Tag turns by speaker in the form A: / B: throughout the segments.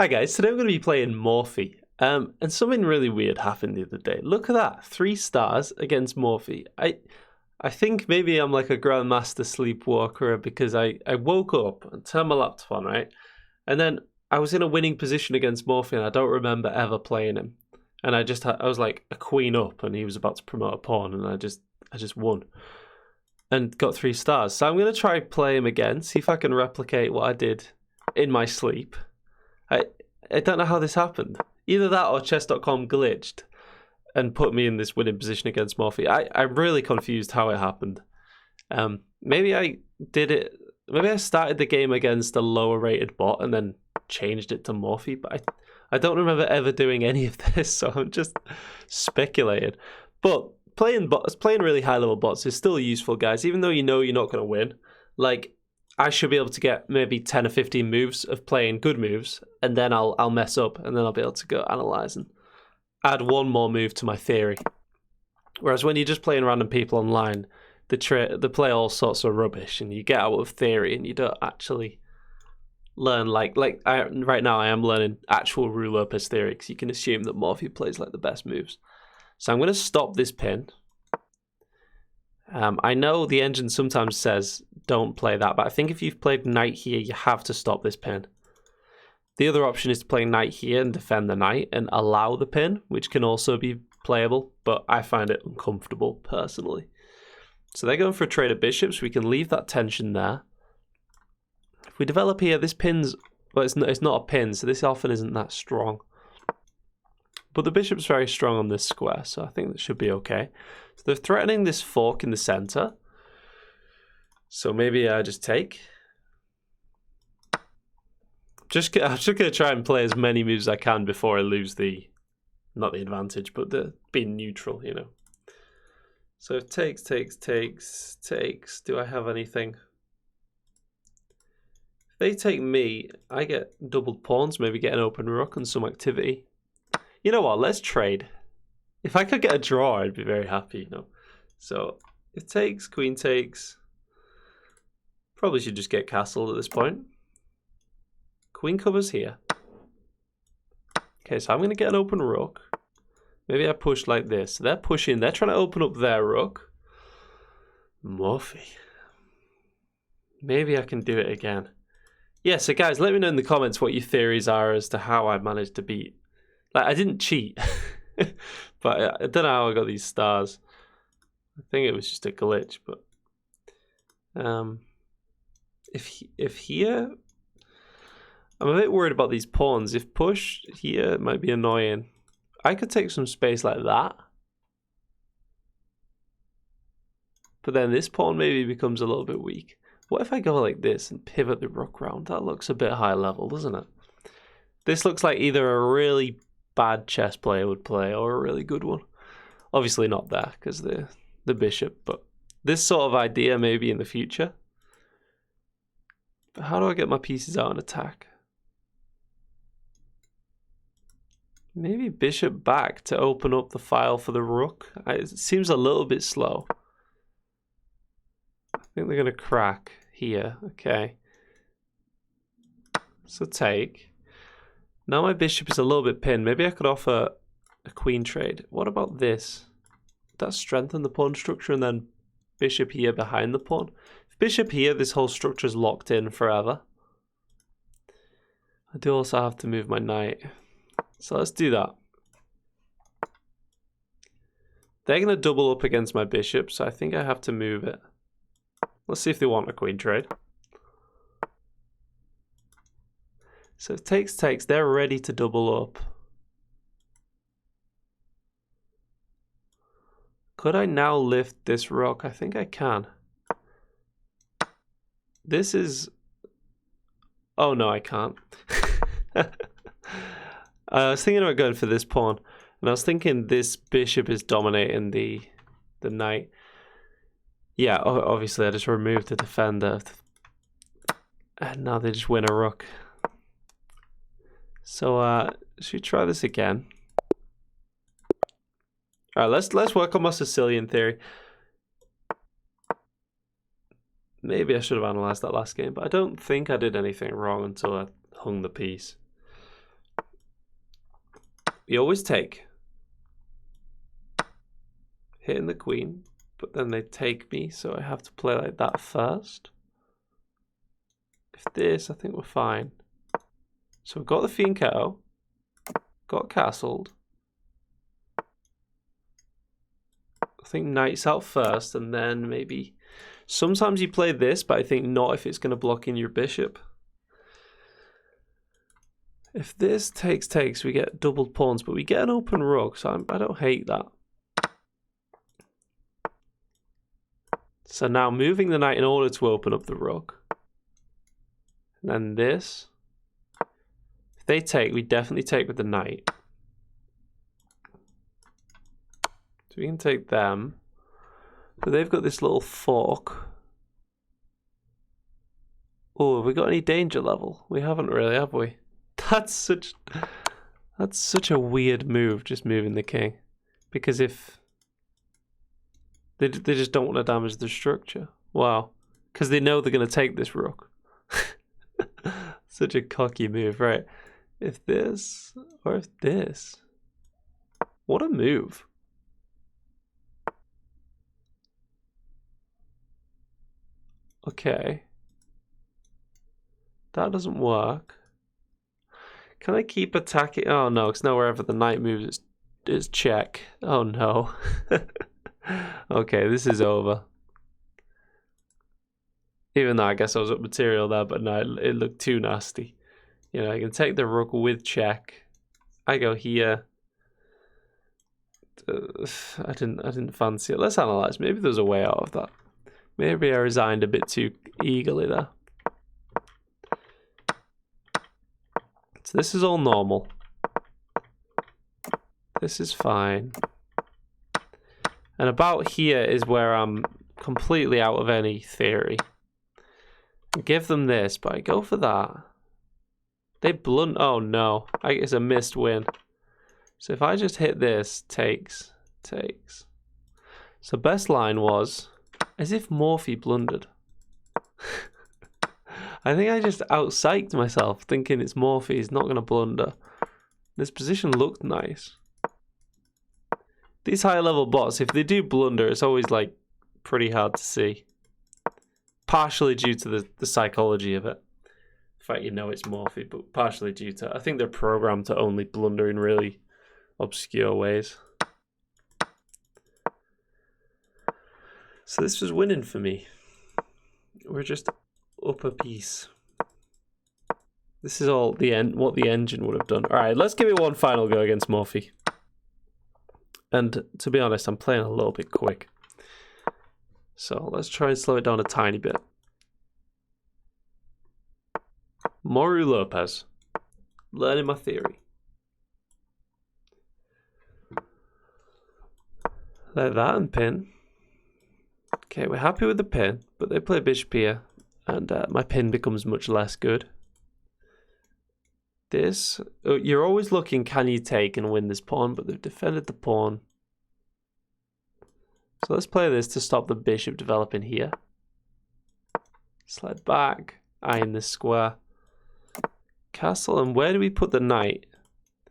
A: Hi guys, today I'm going to be playing Morphy. And something really weird happened the other day. Look at that, 3 stars against Morphy. I think maybe I'm like a grandmaster sleepwalker because I woke up and turned my laptop on, right? And then I was in a winning position against Morphy and I don't remember ever playing him. And I was like a queen up and he was about to promote a pawn and I just won. And got 3 stars. So I'm going to try play him again, see if I can replicate what I did in my sleep. I don't know how this happened. Either that or chess.com glitched and put me in this winning position against Morphy. I'm really confused how it happened. Maybe I did it. Maybe I started the game against a lower rated bot and then changed it to Morphy, but I don't remember ever doing any of this, so I'm just speculating. But playing really high level bots is still useful, guys, even though you know you're not going to win. Like, I should be able to get maybe 10 or 15 moves of playing good moves, and then I'll mess up, and then I'll be able to go analyze and add one more move to my theory. Whereas when you're just playing random people online, they play all sorts of rubbish, and you get out of theory, and you don't actually learn right now I am learning actual Rue Lopez theory, because you can assume that Morphy plays like the best moves. So I'm going to stop this pin. I know the engine sometimes says don't play that, but I think if you've played knight here, you have to stop this pin. The other option is to play knight here and defend the knight and allow the pin, which can also be playable, but I find it uncomfortable personally. So they're going for a trade of bishops. We can leave that tension there. If we develop here, this pin's, well, it's not a pin, so this often isn't that strong. But the bishop's very strong on this square, so I think that should be okay. So they're threatening this fork in the center. So maybe I just take. I'm just going to try and play as many moves as I can before I lose not the advantage, but the being neutral, you know. So takes. Do I have anything? If they take me, I get doubled pawns, maybe get an open rook and some activity. You know what? Let's trade. If I could get a draw, I'd be very happy, you know. So it takes, queen takes. Probably should just get castled at this point. Queen covers here. Okay, so I'm going to get an open rook. Maybe I push like this. They're pushing. They're trying to open up their rook. Morphy. Maybe I can do it again. Yeah, so guys, let me know in the comments what your theories are as to how I managed to beat. Like, I didn't cheat. But I don't know how I got these stars. I think it was just a glitch, but if here, I'm a bit worried about these pawns. If push here might be annoying. I could take some space like that, but then this pawn maybe becomes a little bit weak. What if I go like this and pivot the rook round? That looks a bit high level, doesn't it? This looks like either a really bad chess player would play or a really good one. Obviously not there because the bishop, but this sort of idea maybe in the future. But how do I get my pieces out and attack? Maybe bishop back to open up the file for the rook. It seems a little bit slow. I think they're going to crack here. Okay. So take. Now my bishop is a little bit pinned. Maybe I could offer a queen trade. What about this? Would that strengthen the pawn structure and then bishop here behind the pawn? If bishop here, this whole structure is locked in forever. I do also have to move my knight. So let's do that. They're going to double up against my bishop, so I think I have to move it. Let's see if they want a queen trade. So it takes. They're ready to double up. Could I now lift this rook? I think I can. This is... Oh no, I can't. I was thinking about going for this pawn, and I was thinking this bishop is dominating the knight. Yeah, obviously I just removed the defender, and now they just win a rook. So should we try this again? All right, let's work on my Sicilian theory. Maybe I should have analyzed that last game, but I don't think I did anything wrong until I hung the piece. We always take. Hitting the queen, but then they take me, so I have to play like that first. If this, I think we're fine. So we've got the Fianchetto, got castled. I think knight's out first, and then maybe... Sometimes you play this, but I think not if it's going to block in your bishop. If this takes, we get doubled pawns, but we get an open rook, so I don't hate that. So now moving the knight in order to open up the rook. And then this. If they take, we definitely take with the knight. So we can take them. But they've got this little fork. Oh, have we got any danger level? We haven't really, have we? That's such a weird move, just moving the king. Because if... They just don't want to damage the structure. Wow. Because they know they're going to take this rook. Such a cocky move, right? If this, or if this. What a move. Okay. That doesn't work. Can I keep attacking? Oh no, because now wherever the knight moves, it's check. Oh no. Okay, this is over. Even though I guess I was up material there, but no, it looked too nasty. You know, I can take the rook with check. I go here. I didn't fancy it. Let's analyze. Maybe there's a way out of that. Maybe I resigned a bit too eagerly there. So this is all normal. This is fine. And about here is where I'm completely out of any theory. Give them this, but I go for that. They blunt. Oh no, it's a missed win. So if I just hit this, takes. So best line was, as if Morphy blundered. I think I just out-psyched myself, thinking it's Morphy, he's not going to blunder. This position looked nice. These higher level bots, if they do blunder, it's always like pretty hard to see. Partially due to the psychology of it. In fact, you know it's Morphy, but partially due to, I think they're programmed to only blunder in really obscure ways. So this was winning for me. We're just up a piece. This is all what the engine would have done. All right, let's give it one final go against Morphy. And to be honest, I'm playing a little bit quick. So let's try and slow it down a tiny bit. Moru Lopez. Learning my theory. Like that and pin. Okay, we're happy with the pin, but they play bishop here, and my pin becomes much less good. This, you're always looking, can you take and win this pawn, but they've defended the pawn. So let's play this to stop the bishop developing here. Slide back, eyeing this square. Castle, and where do we put the knight? I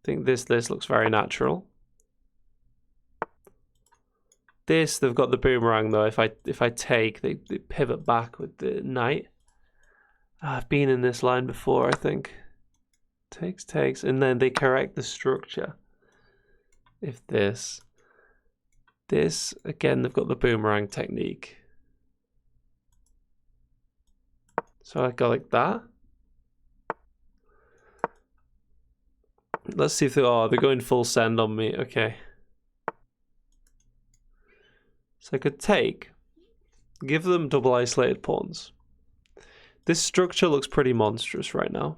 A: think this looks very natural. This, they've got the boomerang though. If I take, they pivot back with the knight. I've been in this line before, I think. Takes, and then they correct the structure. If this, again, they've got the boomerang technique. So I go like that. Let's see if they're going full send on me. Okay. So I could take, give them double isolated pawns. This structure looks pretty monstrous right now.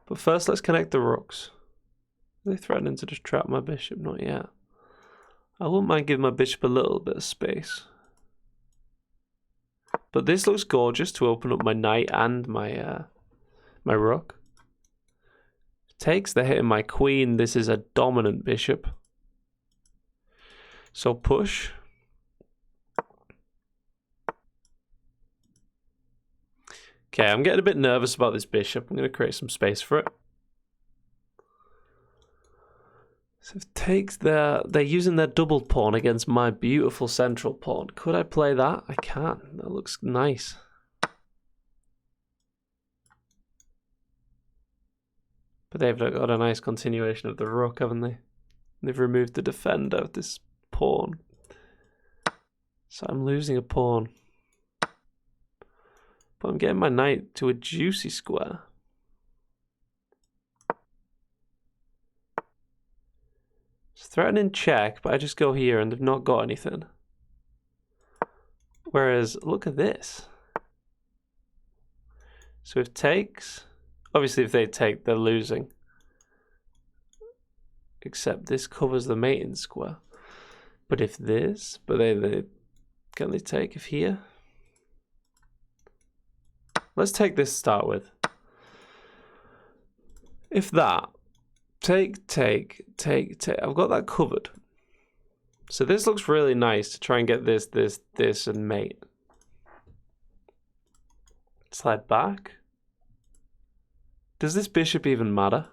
A: But first, let's connect the rooks. Are they threatening to just trap my bishop? Not yet. I wouldn't mind giving my bishop a little bit of space. But this looks gorgeous to open up my knight and my my rook. Takes, they're hitting my queen. This is a dominant bishop. So push. Okay, I'm getting a bit nervous about this bishop. I'm going to create some space for it. So if takes they're using their double pawn against my beautiful central pawn. Could I play that? I can't. That looks nice. But they've got a nice continuation of the rook, haven't they? They've removed the defender of this pawn. So I'm losing a pawn. But I'm getting my knight to a juicy square. It's threatening check, but I just go here and they've not got anything. Whereas, look at this. So if takes, obviously if they take, they're losing. Except this covers the mating square. But if this, but can they take if here? Let's take this to start with. If that, take. I've got that covered. So this looks really nice to try and get this, and mate. Slide back. Does this bishop even matter?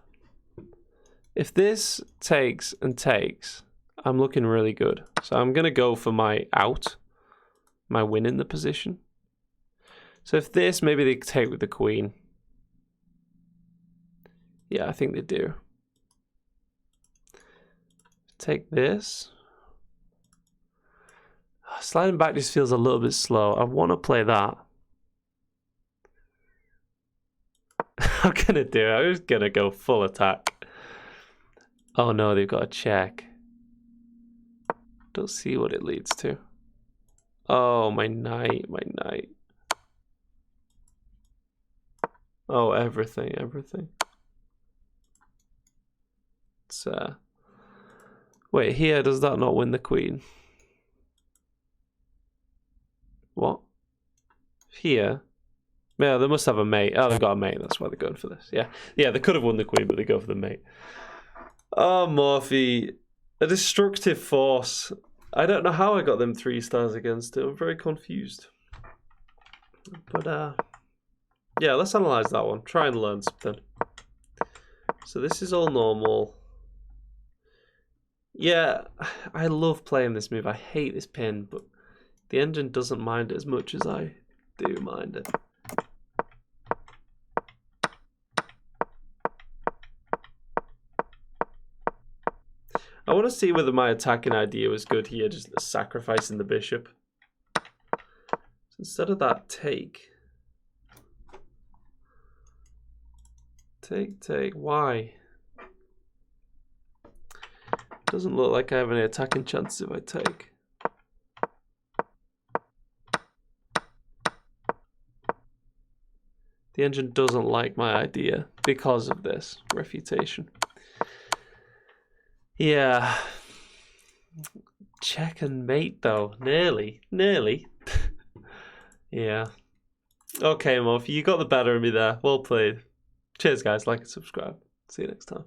A: If this takes and takes, I'm looking really good. So I'm going to go for my out, my win in the position. So if this, maybe they take with the queen. Yeah, I think they do. Take this. Sliding back just feels a little bit slow. I want to play that. I'm going to do it. I'm just going to go full attack. Oh no, they've got a check. Don't see what it leads to. Oh, my knight. Oh, everything. It's, wait, here, does that not win the queen? What? Here? Yeah, they must have a mate. Oh, they've got a mate. That's why they're going for this. Yeah, they could have won the queen, but they go for the mate. Oh, Morphy. A destructive force. I don't know how I got them 3 stars against it. I'm very confused. But, yeah, let's analyze that one. Try and learn something. So this is all normal. Yeah, I love playing this move. I hate this pin, but the engine doesn't mind it as much as I do mind it. I want to see whether my attacking idea was good here, just sacrificing the bishop. So instead of that, take. Why? Doesn't look like I have any attacking chances if I take. The engine doesn't like my idea because of this refutation. Yeah. Check and mate though. Nearly. Yeah. Okay, Morphy, you got the better of me there. Well played. Cheers, guys. Like and subscribe. See you next time.